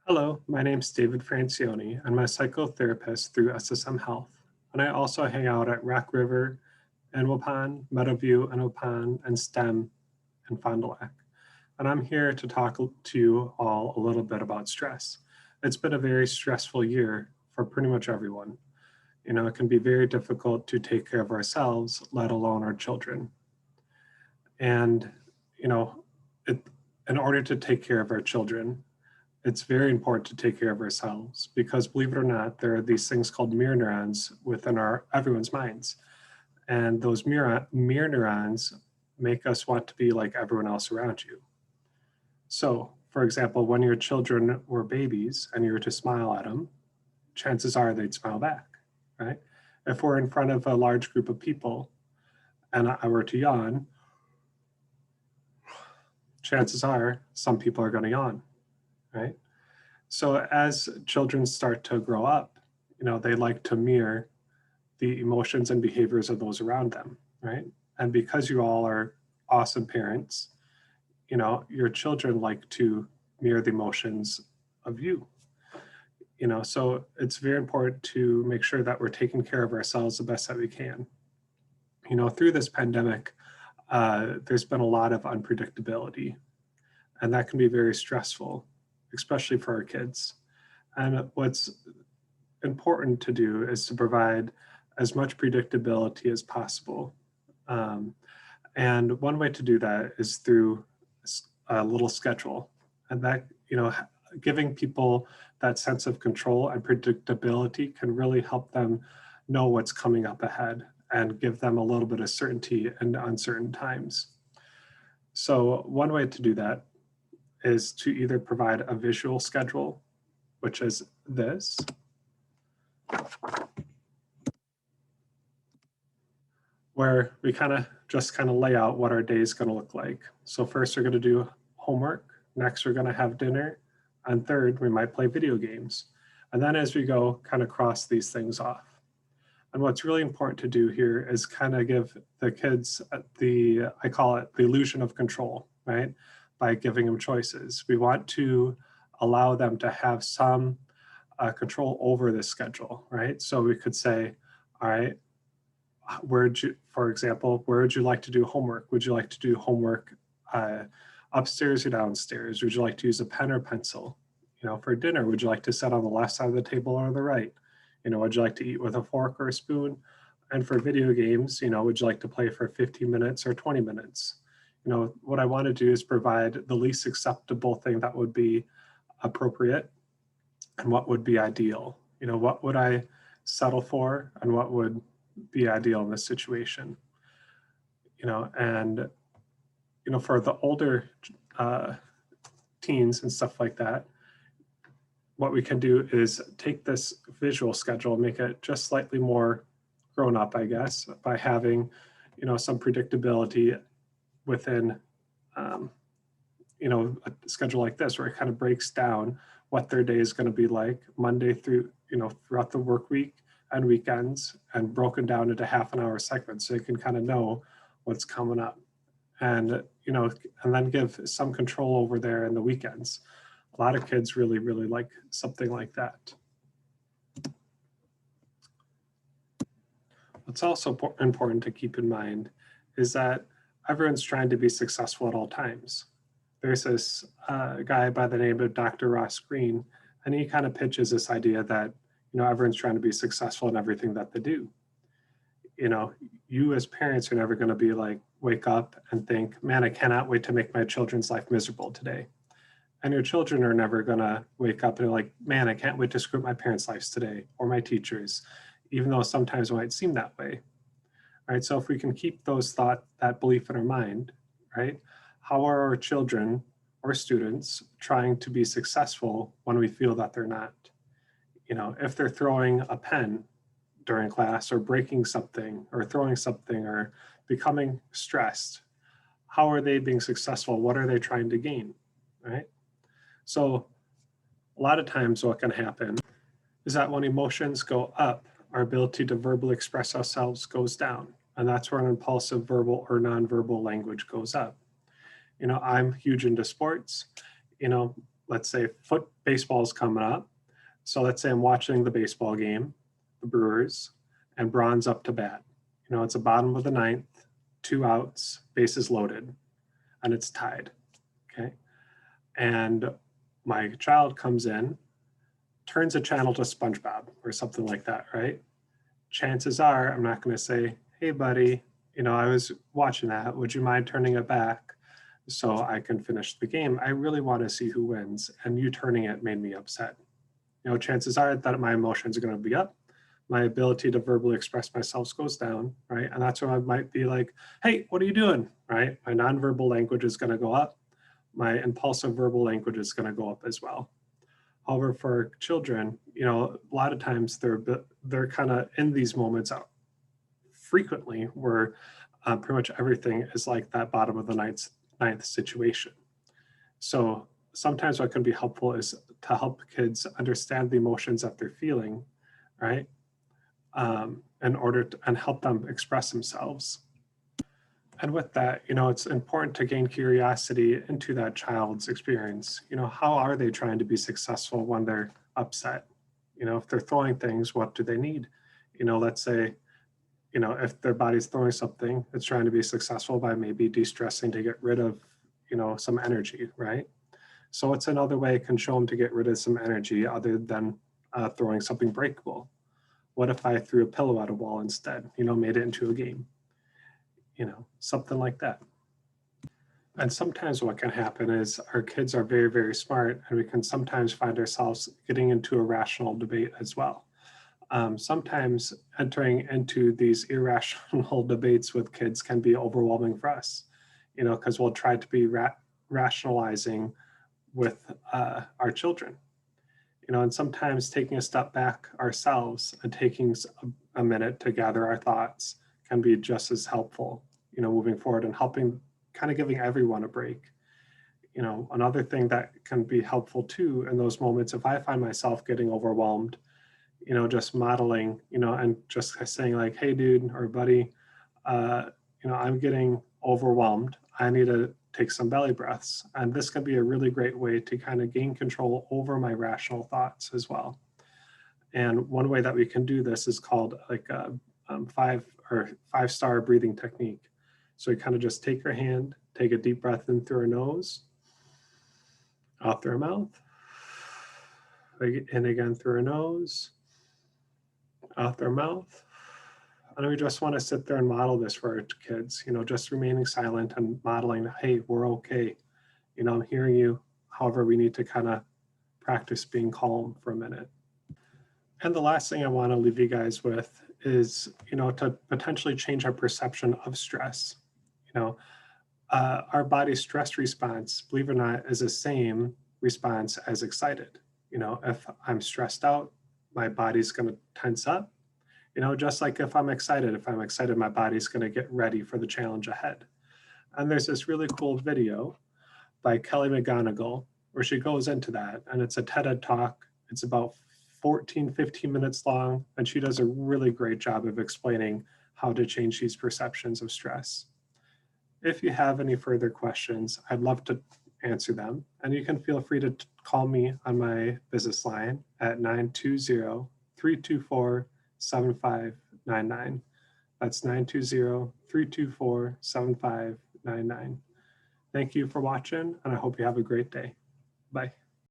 Hello, my name's David Francione. I'm a psychotherapist through SSM Health, and I also hang out at Rock River and Waupun, Meadowview and Waupun, and STEM and Fond du Lac. And I'm here to talk to you all a little bit about stress. It's been a very stressful year for pretty much everyone. It can be very difficult to take care of ourselves, let alone our children. And, you know, it, in order to take care of our children, it's very important to take care of ourselves because, believe it or not, there are these things called mirror neurons within everyone's minds, and those mirror neurons make us want to be like everyone else around you. So, for example, when your children were babies and you were to smile at them, chances are they'd smile back, right? If we're in front of a large group of people and I were to yawn, chances are some people are going to yawn, right? So as children start to grow up, they like to mirror the emotions and behaviors of those around them, right? And because you all are awesome parents, your children like to mirror the emotions of you. So it's very important to make sure that we're taking care of ourselves the best that we can. Through this pandemic, there's been a lot of unpredictability, and that can be very stressful, especially for our kids. And what's important to do is to provide as much predictability as possible. And one way to do that is through a little schedule. And that, giving people that sense of control and predictability can really help them know what's coming up ahead and give them a little bit of certainty in uncertain times. So one way to do that is to either provide a visual schedule, which is this, where we just lay out what our day is going to look like. So first we're going to do homework, next we're going to have dinner, and third we might play video games. And then as we go, cross these things off. And what's really important to do here is give the kids I call it the illusion of control, right? By giving them choices. We want to allow them to have some control over the schedule, right? So we could say, all right, for example, where would you like to do homework? Would you like to do homework upstairs or downstairs? Would you like to use a pen or pencil? For dinner, would you like to sit on the left side of the table or the right? Would you like to eat with a fork or a spoon? And for video games, would you like to play for 15 minutes or 20 minutes? What I want to do is provide the least acceptable thing that would be appropriate and what would be ideal. What would I settle for and what would be ideal in this situation? And for the older teens and stuff like that, what we can do is take this visual schedule and make it just slightly more grown up, I guess, by having, some predictability within, a schedule like this, where it breaks down what their day is going to be like Monday through, throughout the work week and weekends, and broken down into half an hour segments so you can know what's coming up. And, and then give some control over there in the weekends. A lot of kids really, really like something like that. What's also important to keep in mind is that everyone's trying to be successful at all times. There's this guy by the name of Dr. Ross Green, and he pitches this idea that, everyone's trying to be successful in everything that they do. You as parents are never going to be like, wake up and think, man, I cannot wait to make my children's life miserable today. And your children are never going to wake up and like, man, I can't wait to screw up my parents' lives today or my teachers, even though sometimes it might seem that way. All right, so if we can keep that belief in our mind, right? How are our children or students trying to be successful when we feel that they're not? If they're throwing a pen during class or breaking something or throwing something or becoming stressed, how are they being successful? What are they trying to gain, right? So a lot of times what can happen is that when emotions go up, our ability to verbally express ourselves goes down. And that's where an impulsive verbal or nonverbal language goes up. I'm huge into sports. let's say baseball's coming up. So let's say I'm watching the baseball game, the Brewers, and Braun's up to bat. You know, it's the bottom of the ninth, 2 outs, bases loaded, and it's tied, okay? And my child comes in, turns a channel to SpongeBob or something like that, right? Chances are I'm not going to say, hey, buddy, you know, I was watching that. Would you mind turning it back so I can finish the game? I really want to see who wins, and you turning it made me upset. You know, chances are that my emotions are going to be up. My ability to verbally express myself goes down, right? And that's where I might be like, hey, what are you doing, right? My nonverbal language is going to go up. My impulsive verbal language is going to go up as well. However, for children, you know, a lot of times they're kind of in these moments frequently where pretty much everything is like that bottom of the ninth situation. So sometimes what can be helpful is to help kids understand the emotions that they're feeling, right? In order to, and help them express themselves. And with that, you know, it's important to gain curiosity into that child's experience. You know, how are they trying to be successful when they're upset? You know, if they're throwing things, what do they need? You know, let's say, you know, if their body's throwing something, it's trying to be successful by maybe de-stressing to get rid of, you know, some energy, right? So it's another way it can show them to get rid of some energy other than throwing something breakable. What if I threw a pillow at a wall instead, you know, made it into a game? You know, something like that. And sometimes what can happen is our kids are very, very smart, and we can sometimes find ourselves getting into a rational debate as well. Sometimes entering into these irrational debates with kids can be overwhelming for us, you know, because we'll try to be rationalizing with our children, you know, and sometimes taking a step back ourselves and taking a minute to gather our thoughts can be just as helpful, you know, moving forward and helping, kind of giving everyone a break. You know, another thing that can be helpful too in those moments, if I find myself getting overwhelmed, you know, just modeling, you know, and just saying like, hey, dude or buddy, you know, I'm getting overwhelmed. I need to take some belly breaths. And this can be a really great way to kind of gain control over my rational thoughts as well. And one way that we can do this is called like a 5-star breathing technique. So you kind of just take your hand, take a deep breath in through our nose, out through our mouth, in again through our nose, out through our mouth. And we just want to sit there and model this for our kids, you know, just remaining silent and modeling, hey, we're okay. You know, I'm hearing you. However, we need to kind of practice being calm for a minute. And the last thing I want to leave you guys with is, you know, to potentially change our perception of stress. You know, our body's stress response, believe it or not, is the same response as excited. You know, if I'm stressed out, my body's going to tense up. You know, just like if I'm excited, my body's going to get ready for the challenge ahead. And there's this really cool video by Kelly McGonigal where she goes into that, and it's a TED talk. It's about 14, 15 minutes long, and she does a really great job of explaining how to change these perceptions of stress. If you have any further questions, I'd love to answer them, and you can feel free to call me on my business line at 920-324-7599. That's 920-324-7599. Thank you for watching, and I hope you have a great day. Bye.